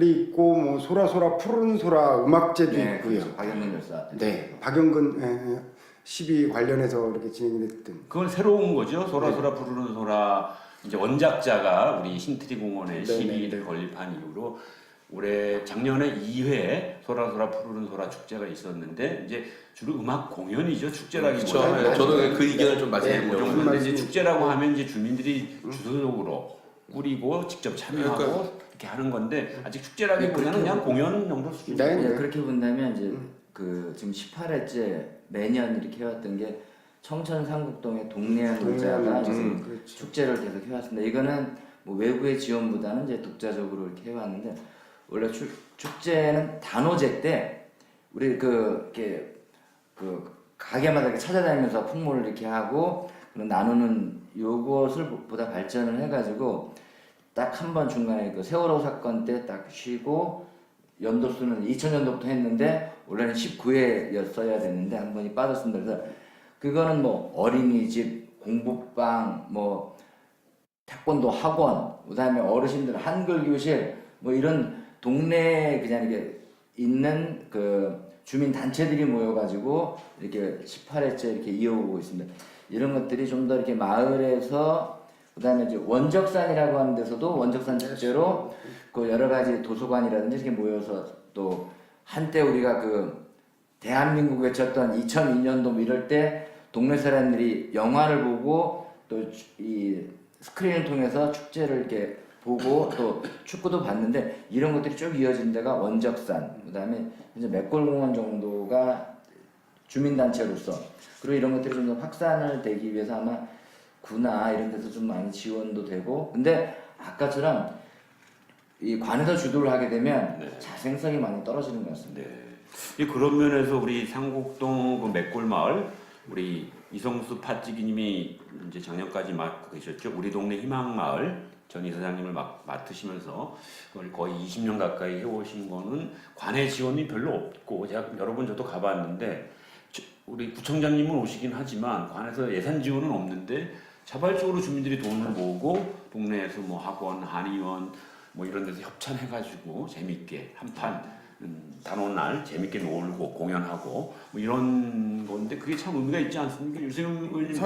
있고 뭐 소라소라 푸른 소라 음악제도 있고요. 그렇죠. 박영근 열사. 네, 박영근 시비 관련해서 이렇게 진행이 됐던. 그건 새로운 거죠. 소라소라 부르는 소라 이제 원작자가 우리 신트리 공원에 시비를 건립한 이후로 올해 작년에 2회 소라소라 부르는 소라 축제가 있었는데 이제 주로 음악 공연이죠. 축제라기보다는. 그렇죠. 저도 그 의견을 좀 말씀드리려고. 그 정도인데 이제 축제라고 하면 이제 주민들이 주도적으로 꾸리고 직접 참여하고 그러니까. 이렇게 하는 건데 아직 축제라기보다는 그냥 공연 정도 수준. 네, 그렇게 본다면 이제 그 지금 18회째 매년 이렇게 해왔던 게 청천 상국동의 동네한 놀자가 축제를 계속 해왔습니다. 이거는 뭐 외부의 지원보다는 이제 독자적으로 이렇게 해왔는데 원래 축제는 단오제 때 우리 이렇게 가게마다 이렇게 찾아다니면서 풍물을 이렇게 하고 나누는 요것을 보다 발전을 해가지고 딱 한 번 중간에 그 세월호 사건 때 딱 쉬고 연도수는 2000년도부터 했는데 원래는 19회였어야 됐는데 한 번이 빠졌습니다. 그래서 그거는 뭐 어린이집, 공부방, 뭐 태권도 학원, 그다음에 어르신들 한글 교실 뭐 이런 동네에 그냥 이렇게 있는 그 주민 단체들이 모여가지고 이렇게 18회째 이렇게 이어오고 있습니다. 이런 것들이 좀 더 이렇게 마을에서 그다음에 이제 원적산이라고 하는 데서도 원적산 축제로 그 여러 가지 도서관이라든지 이렇게 모여서 또 한때 우리가 그 대한민국 외쳤던 2002년도 뭐 이럴 때 동네 사람들이 영화를 보고 또 이 스크린을 통해서 축제를 이렇게 보고 또 축구도 봤는데 이런 것들이 쭉 이어진 데가 원적산, 그다음에 이제 맥골공원 정도가 주민단체로서 그리고 이런 것들이 좀 더 확산을 되기 위해서 아마 구나 이런 데서 좀 많이 지원도 되고 근데 아까처럼 이 관에서 주도를 하게 되면 네. 자생성이 많이 떨어지는 것 같습니다. 네. 그런 면에서 우리 상곡동 그 맥골마을 우리 이성수 파찌기님이 이제 작년까지 맡고 계셨죠. 우리 동네 희망마을 전 이사장님을 맡으시면서 그걸 거의 20년 가까이 해오신 거는 관의 지원이 별로 없고 제가 여러 번 저도 가봤는데 우리 구청장님은 오시긴 하지만 관에서 예산 지원은 없는데 자발적으로 주민들이 돈을 모으고 동네에서 뭐 학원, 한의원 뭐 이런 데서 협찬해가지고 재밌게 한판 단오날 재밌게 놀고 공연하고 뭐 이런 건데 그게 참 의미가 있지 않습니까? 유세윤 의원님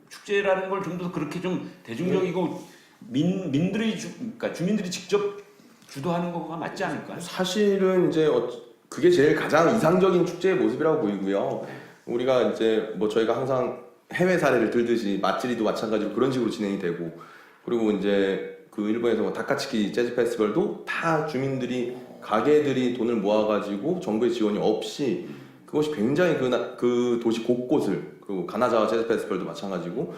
축제라는 걸 좀 더 그렇게 좀 대중적이고 그러니까 주민들이 직접 주도하는 거가 맞지 않을까요? 사실은 이제 그게 제일 가장 이상적인 축제의 모습이라고 보이고요. 우리가 이제 뭐 저희가 항상 해외 사례를 들듯이 맛지리도 마찬가지로 그런 식으로 진행이 되고 그리고 이제 그 일본에서 뭐 다카츠키 재즈 페스티벌도 다 주민들이 가게들이 돈을 모아가지고 정부의 지원이 없이 그것이 굉장히 그 도시 곳곳을 그리고 가나자와 재즈 페스티벌도 마찬가지고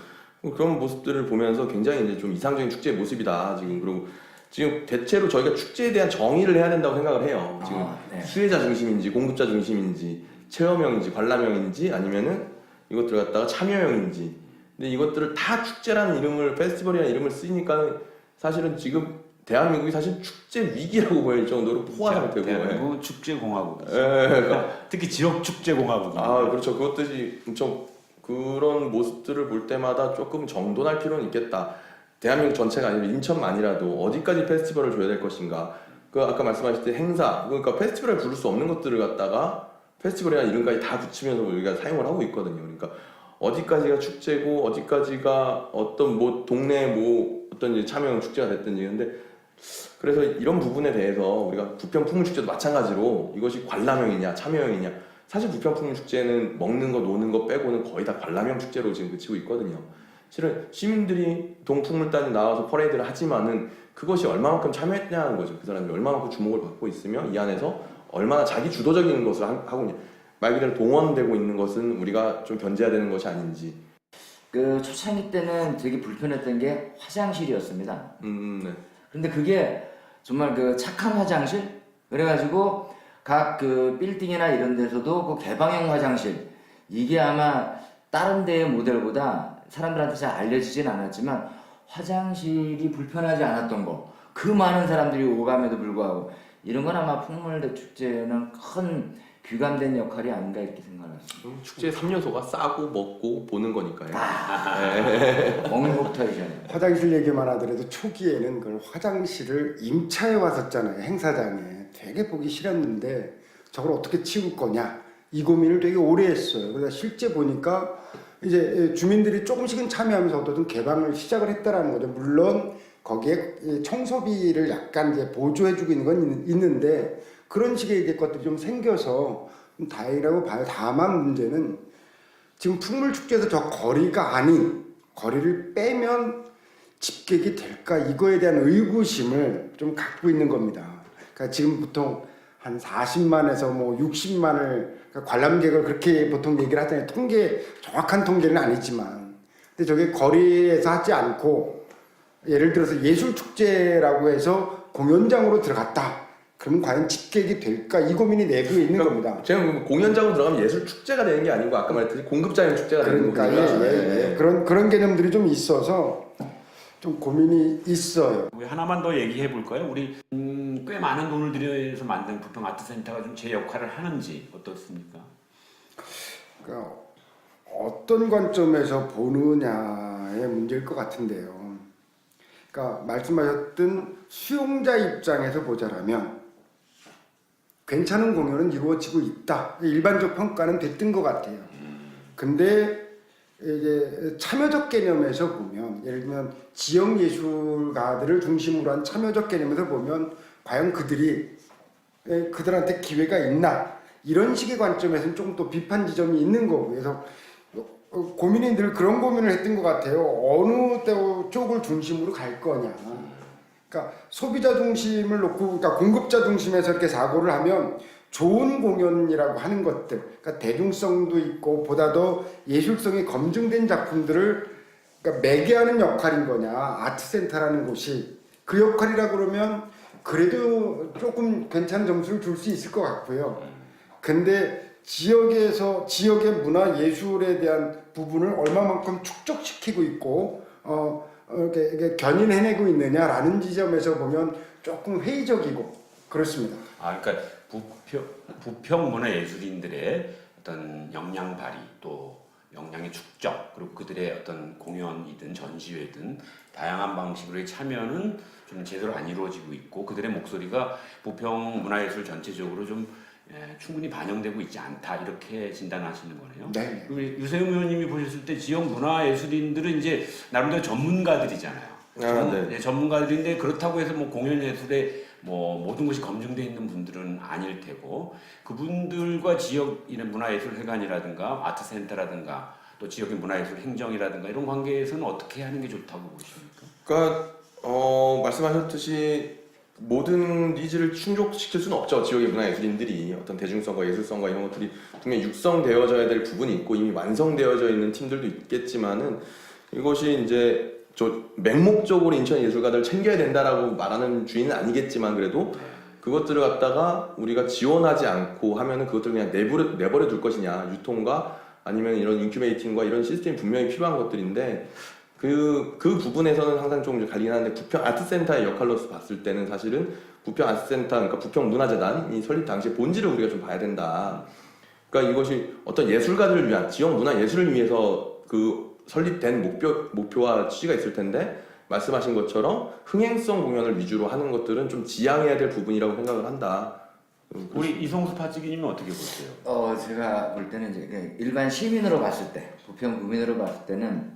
그런 모습들을 보면서 굉장히 이제 좀 이상적인 축제의 모습이다 지금. 그리고 지금 대체로 저희가 축제에 대한 정의를 해야 된다고 생각을 해요. 지금 네. 수혜자 중심인지 공급자 중심인지 체험형인지 관람형인지 아니면은 이것들 갖다가 참여형인지. 근데 이것들을 다 축제라는 이름을 페스티벌이라는 이름을 쓰니까 사실은 지금 대한민국이 사실 축제 위기라고 보일 정도로 포화 상태고. 대한민국 축제 공화국이죠. 그러니까 특히 지역 축제 공화국. 아 그렇죠. 그것들이 엄청 그런 모습들을 볼 때마다 조금 정돈할 필요는 있겠다. 대한민국 전체가 아니라 인천만이라도 어디까지 페스티벌을 줘야 될 것인가. 그 아까 말씀하실 때 행사, 그러니까 페스티벌을 부를 수 없는 것들을 갖다가 페스티벌이라는 이름까지 다 붙이면서 우리가 사용을 하고 있거든요. 그러니까 어디까지가 축제고 어디까지가 어떤 뭐 동네 뭐 어떤 이제 참여형 축제가 됐든지. 근데 그래서 이런 부분에 대해서 우리가 부평풍물축제도 마찬가지로 이것이 관람형이냐 참여형이냐. 사실 부평풍물축제는 먹는 거 노는 거 빼고는 거의 다 관람형 축제로 지금 그치고 있거든요. 실은 시민들이 동풍물단이 나와서 퍼레이드를 하지만은 그것이 얼마만큼 참여했냐는 거죠. 그 사람이 얼마만큼 주목을 받고 있으며 이 안에서 얼마나 자기 주도적인 것을 하고 있냐. 말 그대로 동원되고 있는 것은 우리가 좀 견제해야 되는 것이 아닌지. 그 초창기 때는 되게 불편했던 게 화장실이었습니다. 네. 근데 그게 정말 그 착한 화장실 그래가지고 각 그 빌딩이나 이런 데서도 그 개방형 화장실 이게 아마 다른 데의 모델보다 사람들한테 잘 알려지진 않았지만 화장실이 불편하지 않았던 거 그 많은 사람들이 오감에도 불구하고 이런 건 아마 풍물대축제는 큰 귀감된 역할이 아닌가 이렇게 생각했습니다. 축제의 3요소가 싸고 먹고 보는 거니까요. 먹는 것부터 이잖아요. 화장실 얘기만 하더라도 초기에는 그 화장실을 임차해 왔었잖아요. 행사장에. 되게 보기 싫었는데 저걸 어떻게 치울 거냐 이 고민을 되게 오래 했어요. 그래서 실제 보니까 이제 주민들이 조금씩은 참여하면서 어떤 개방을 시작을 했다라는 거죠. 물론 거기에 청소비를 약간 이제 보조해주고 있는 건 있는데 그런 식의 이제 것들이 좀 생겨서 좀 다행이라고 봐요. 다만 문제는 지금 풍물축제에서 저 거리가 아닌 거리를 빼면 집객이 될까 이거에 대한 의구심을 좀 갖고 있는 겁니다. 그러니까 지금 보통 한 40만에서 뭐 60만을 그러니까 관람객을 그렇게 보통 얘기를 하잖아요. 정확한 통계는 아니지만. 근데 저게 거리에서 하지 않고 예를 들어서 예술축제라고 해서 공연장으로 들어갔다. 그럼 과연 집객이 될까? 이 고민이 내부에 있는 겁니다. 제가 공연장으로 들어가면 예술 축제가 되는 게 아니고 아까 말했듯이 공급자형 축제가 되는 그러니까 거니까. 그런 개념들이 좀 있어서 좀 고민이 있어요. 우리 하나만 더 얘기해 볼까요? 우리 꽤 많은 돈을 들여서 만든 부평 아트센터가 좀 제 역할을 하는지 어떻습니까? 그러니까 어떤 관점에서 보느냐의 문제일 것 같은데요. 그러니까 말씀하셨던 수용자 입장에서 보자라면 괜찮은 공연은 이루어지고 있다. 일반적 평가는 됐던 것 같아요. 근데 이제 참여적 개념에서 보면 예를 들면 지역 예술가들을 중심으로 한 참여적 개념에서 보면 과연 그들한테 기회가 있나 이런 식의 관점에서는 조금 또 비판 지점이 있는 거고 그래서 고민이 늘 그런 고민을 했던 것 같아요. 어느 쪽을 중심으로 갈 거냐. 그러니까 소비자 중심을 놓고, 그러니까 공급자 중심에서 이렇게 사고를 하면 좋은 공연이라고 하는 것들, 그러니까 대중성도 있고 보다 더 예술성이 검증된 작품들을 그러니까 매개하는 역할인 거냐. 아트센터라는 곳이 그 역할이라 그러면 그래도 조금 괜찮은 점수를 줄 수 있을 것 같고요. 근데 지역의 문화 예술에 대한 부분을 얼마만큼 축적시키고 있고 이렇게 견인해내고 있느냐라는 지점에서 보면 조금 회의적이고 그렇습니다. 그러니까 부평 문화예술인들의 어떤 역량 발휘 또 역량의 축적 그리고 그들의 어떤 공연이든 전시회든 다양한 방식으로의 참여는 좀 제대로 안 이루어지고 있고 그들의 목소리가 부평 문화예술 전체적으로 좀 충분히 반영되고 있지 않다 이렇게 진단하시는 거네요. 네. 우리 유세윤 의원님이 보셨을 때 지역 문화예술인들은 이제 나름대로 전문가들이잖아요. 네. 전문가들인데 그렇다고 해서 뭐 공연 예술에 뭐 모든 것이 검증되어 있는 분들은 아닐 테고 그분들과 지역 문화예술회관이라든가 아트센터라든가 또 지역의 문화예술 행정이라든가 이런 관계에서는 어떻게 하는 게 좋다고 보십니까? 그러니까 말씀하셨듯이 모든 니즈를 충족시킬 수는 없죠. 지역의 문화예술인들이 어떤 대중성과 예술성과 이런 것들이 분명히 육성되어져야 될 부분이 있고 이미 완성되어져 있는 팀들도 있겠지만은 이것이 이제 맹목적으로 인천 예술가들 챙겨야 된다라고 말하는 주의는 아니겠지만 그래도 그것들을 갖다가 우리가 지원하지 않고 하면은 그것들을 그냥 내버려 둘 것이냐 유통과 아니면 이런 인큐베이팅과 이런 시스템이 분명히 필요한 것들인데 그 부분에서는 항상 좀 갈리긴 하는데 부평 아트센터의 역할로서 봤을 때는 사실은 부평 아트센터 그러니까 부평 문화재단이 설립 당시의 본질을 우리가 좀 봐야 된다. 그러니까 이것이 어떤 예술가들을 위한 지역 문화 예술을 위해서 그 설립된 목표와 취지가 있을 텐데 말씀하신 것처럼 흥행성 공연을 위주로 하는 것들은 좀 지양해야 될 부분이라고 생각을 한다. 우리 이성수 파츠기님은 어떻게 보세요? 제가 볼 때는 이제 일반 시민으로 봤을 때, 부평 구민으로 봤을 때는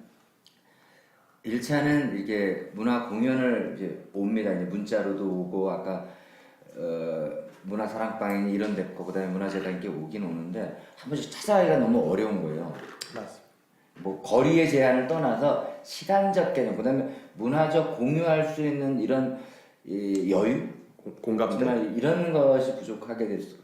1차는 이게 문화 공연을 이제 옵니다. 이제 문자로도 오고 아까 문화사랑방이니 이런 데 있고 그다음에 문화재단 이렇게 오긴 오는데 한 번씩 찾아가기가 너무 어려운 거예요. 맞습니다. 뭐 거리의 제한을 떠나서 시간적 개념, 그다음에 문화적 공유할 수 있는 이런 여유, 공감대 이런 것이 부족하게 됐어.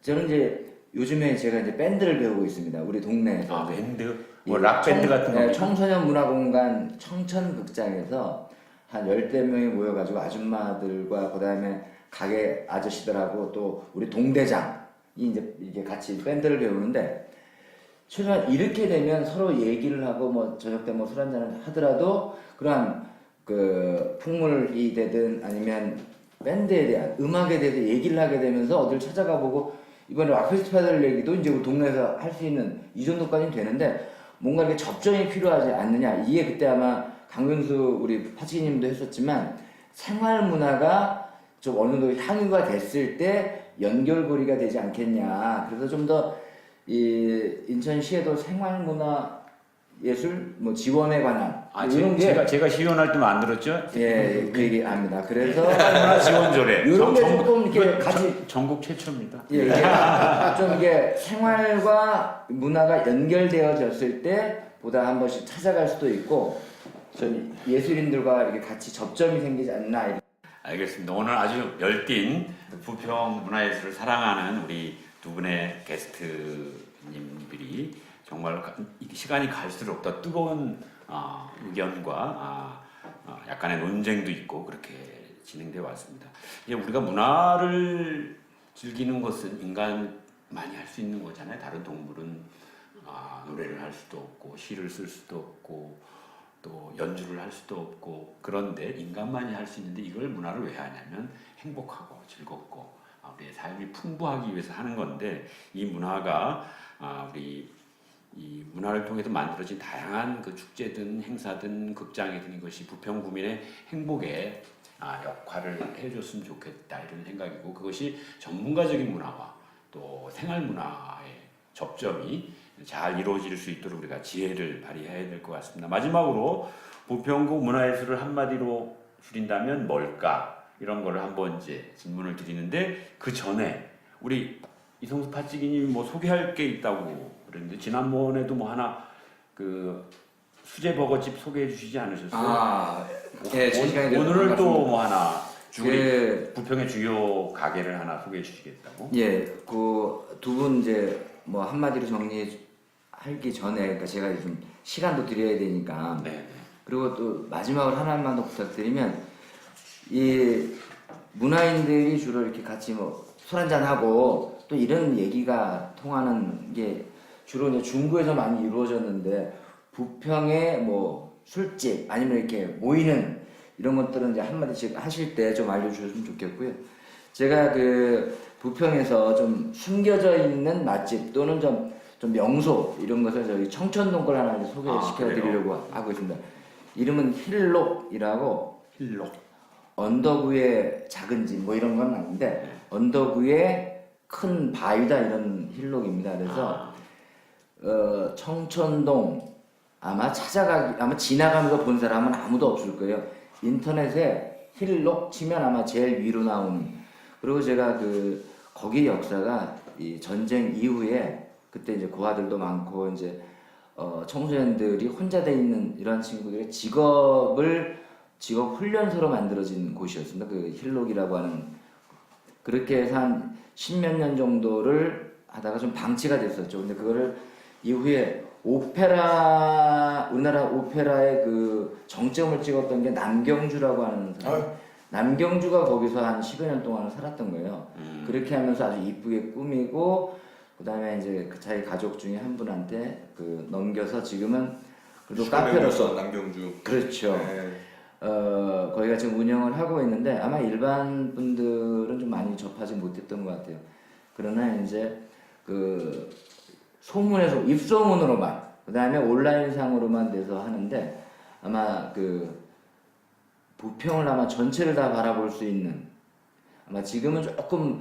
저는 이제 요즘에 제가 이제 밴드를 배우고 있습니다. 우리 동네에서. 밴드? 뭐 락 밴드 같은 거? 청소년 문화공간 청천극장에서 한 10대 명이 모여가지고 아줌마들과 그다음에 가게 아저씨들하고 또 우리 동대장이 이제 이게 같이 밴드를 배우는데 최소한 이렇게 되면 서로 얘기를 하고 뭐 저녁 때 뭐 술 한잔 하더라도 그런 그 풍물이 되든 아니면 밴드에 대한 음악에 대해서 얘기를 하게 되면서 어딜 찾아가 보고 이번에 락 페스티벌 얘기도 이제 우리 동네에서 할 수 있는 이 정도까지는 되는데 뭔가 이렇게 접점이 필요하지 않느냐. 이게 그때 아마 강근수 우리 파치기님도 했었지만 생활 문화가 좀 어느 정도 향유가 됐을 때 연결고리가 되지 않겠냐. 그래서 좀 더 이 인천시에도 생활 문화 예술 뭐 지원에 관한 이런 게 제가 시연할 때 만들었죠? 예, 그 얘기 압니다. 그래서 문화 지원조례. 이런 게 조금 이렇게 같이 전국 최초입니다. 예, 이게 좀 이게 생활과 문화가 연결되어졌을 때 보다 한 번씩 찾아갈 수도 있고 좀 예술인들과 이렇게 같이 접점이 생기지 않나. 알겠습니다. 오늘 아주 열띤 부평 문화예술을 사랑하는 우리 두 분의 게스트님들이 정말 시간이 갈수록 더 뜨거운 의견과 약간의 논쟁도 있고 그렇게 진행되어 왔습니다. 이제 우리가 문화를 즐기는 것은 인간만이 할 수 있는 거잖아요. 다른 동물은 노래를 할 수도 없고 시를 쓸 수도 없고 또 연주를 할 수도 없고 그런데 인간만이 할 수 있는데 이걸 문화를 왜 하냐면 행복하고 즐겁고 우리의 삶이 풍부하기 위해서 하는 건데 이 문화가 우리 이 문화를 통해서 만들어진 다양한 그 축제든 행사든 극장이든 이것이 부평 구민의 행복에 역할을 해줬으면 좋겠다 이런 생각이고 그것이 전문가적인 문화와 또 생활 문화의 접점이 잘 이루어질 수 있도록 우리가 지혜를 발휘해야 될 것 같습니다. 마지막으로 부평구 문화예술을 한마디로 줄인다면 뭘까? 이런 거를 한번 이제 질문을 드리는데 그 전에 우리 이성수 파찌기님이 뭐 소개할 게 있다고 그랬는데 지난번에도 뭐 하나 그 수제 버거집 소개해 주시지 않으셨어요? 예, 제 시간이 돼서 오늘은 또 반갑습니다. 뭐 하나 그- 부평의 주요 가게를 하나 소개해 주시겠다고? 예, 그 두 분 이제 뭐 한마디로 정리하기 전에, 그러니까 제가 좀 시간도 드려야 되니까. 네. 그리고 또 마지막으로 하나만 더 부탁드리면, 이 문화인들이 주로 이렇게 같이 뭐 술 한잔 하고 또 이런 얘기가 통하는 게 주로 이제 중구에서 많이 이루어졌는데, 부평에 뭐 술집 아니면 이렇게 모이는 이런 것들은 이제 한마디씩 하실 때 좀 알려주셨으면 좋겠고요. 제가 그 부평에서 좀 숨겨져 있는 맛집 또는 좀 명소 이런 것을 저희 청천동 걸 하나 소개시켜 드리려고 하고 있습니다. 이름은 힐록이라고, 힐록. 언덕 위에 작은 집 뭐 이런 건 아닌데 언덕 위에 큰 바위다 이런 힐록입니다. 그래서 청천동 아마 지나가면서 본 사람은 아무도 없을 거예요. 인터넷에 힐록 치면 아마 제일 위로 나오는. 그리고 제가 거기 역사가 이 전쟁 이후에 그때 이제 고아들도 많고 이제 청소년들이 혼자 돼 있는 이런 친구들의 직업 훈련소로 만들어진 곳이었습니다. 그 힐록이라고 하는. 그렇게 해서 한 십몇 년 정도를 하다가 좀 방치가 됐었죠. 근데 그거를 이후에 우리나라 오페라의 그 정점을 찍었던 게 남경주라고 하는 사람. 남경주가 거기서 한 10여 년 동안 살았던 거예요. 그렇게 하면서 아주 이쁘게 꾸미고, 그 다음에 이제 자기 가족 중에 한 분한테 넘겨서 지금은 그래도 카페로서. 남경주. 그렇죠. 거기가 지금 운영을 하고 있는데 아마 일반 분들은 좀 많이 접하지 못했던 것 같아요. 그러나 이제 소문에서 입소문으로만, 그 다음에 온라인상으로만 돼서 하는데 아마 부평을 아마 전체를 다 바라볼 수 있는, 아마 지금은 조금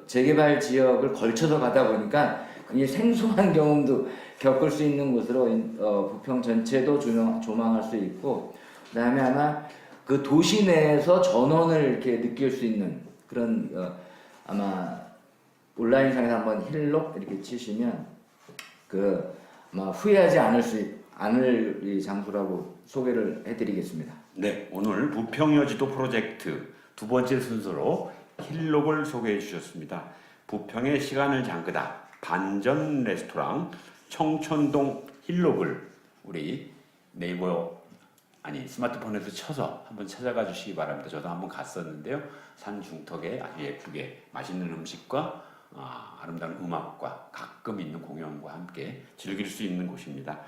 재개발 지역을 걸쳐서 가다 보니까 굉장히 생소한 경험도 겪을 수 있는 곳으로 부평 전체도 조망할 수 있고, 그 다음에 아마 그 도시 내에서 전원을 이렇게 느낄 수 있는 그런 아마 온라인상에서 한번 힐록 이렇게 치시면 아마 후회하지 않을 이 장소라고 소개를 해드리겠습니다. 네, 오늘 부평여지도 프로젝트 두 번째 순서로 힐록을 소개해 주셨습니다. 부평의 시간을 잠그다 반전 레스토랑 청천동 힐록을 우리 스마트폰에서 쳐서 한번 찾아가 주시기 바랍니다. 저도 한번 갔었는데요. 산 중턱에 아주 예쁘게 맛있는 음식과 아름다운 음악과 가끔 있는 공연과 함께 즐길 수 있는 곳입니다.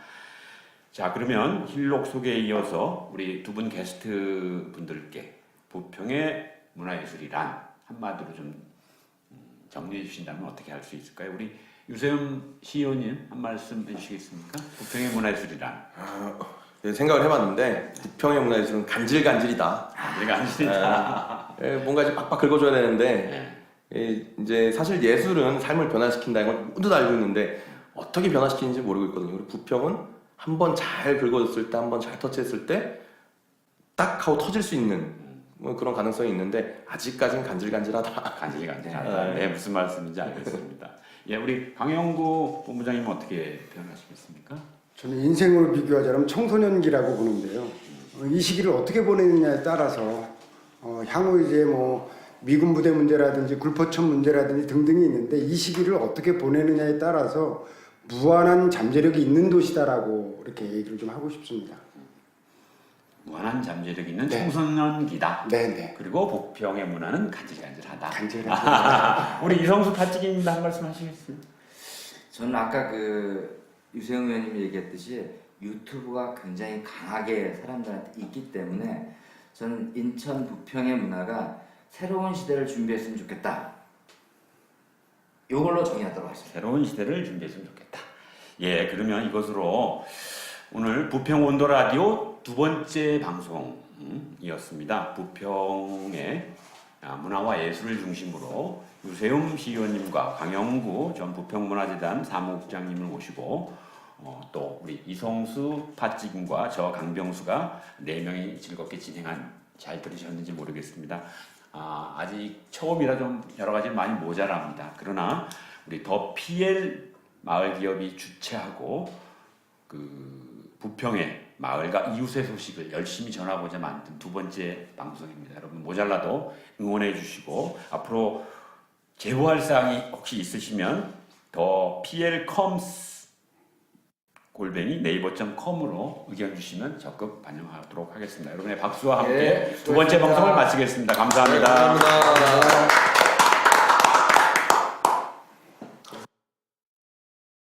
자, 그러면 힐록 소개에 이어서 우리 두 분 게스트 분들께 부평의 문화예술이란 한마디로 좀 정리해 주신다면 어떻게 할 수 있을까요? 우리 유세윤 시의원님 한 말씀 해주시겠습니까? 부평의 문화예술이란. 네, 생각을 해봤는데 부평의 문화예술은 간질간질이다. 간질간질이다. 뭔가 이제 빡빡 긁어줘야 되는데 이제 사실 예술은 삶을 변화시킨다는 걸 모두 알고 있는데 어떻게 변화시키는지 모르고 있거든요. 그리고 부평은 한번 잘 긁어줬을 때, 한번 잘 터치했을 때 딱 하고 터질 수 있는 뭐 그런 가능성이 있는데 아직까지는 간질간질하다. 간질간질하다. 네, 무슨 말씀인지 알겠습니다. 예, 우리 강영구 본부장님은 어떻게 표현하시겠습니까? 저는 인생으로 비교하자면 청소년기라고 보는데요. 이 시기를 어떻게 보내느냐에 따라서 향후 이제 뭐 미군 부대 문제라든지 굴포천 문제라든지 등등이 있는데 이 시기를 어떻게 보내느냐에 따라서 무한한 잠재력이 있는 도시다라고 이렇게 얘기를 좀 하고 싶습니다. 무한한 잠재력 있는 네. 청소년기다. 네네. 그리고 부평의 문화는 간질간질하다. 간질간질. 우리 이성수 파찌기입니다. 한 말씀 하시겠습니까? 저는 아까 유세영 의원님이 얘기했듯이 유튜브가 굉장히 강하게 사람들한테 있기 때문에 저는 인천 부평의 문화가 새로운 시대를 준비했으면 좋겠다. 이걸로 정의하도록 하겠습니다. 새로운 시대를 준비했으면 좋겠다. 예, 그러면 이것으로 오늘 부평 온도 라디오 두 번째 방송이었습니다. 부평의 문화와 예술을 중심으로 유세움 시의원님과 강영구 전 부평문화재단 사무국장님을 모시고 또 우리 이성수 파찌김과 저 강병수가 4명이 즐겁게 진행한, 잘 들으셨는지 모르겠습니다. 아직 처음이라 좀 여러 가지 많이 모자랍니다. 그러나 우리 더 PL 마을 기업이 주최하고 그 부평의 마을과 이웃의 소식을 열심히 전하고자 만든 두 번째 방송입니다. 여러분 모자라도 응원해 주시고 앞으로 제보할 사항이 혹시 있으시면 더 PLcoms 골뱅이 네이버.com으로 의견 주시면 적극 반영하도록 하겠습니다. 여러분의 박수와 함께 네, 두 번째 수고하셨습니다. 방송을 마치겠습니다. 감사합니다. 감사합니다.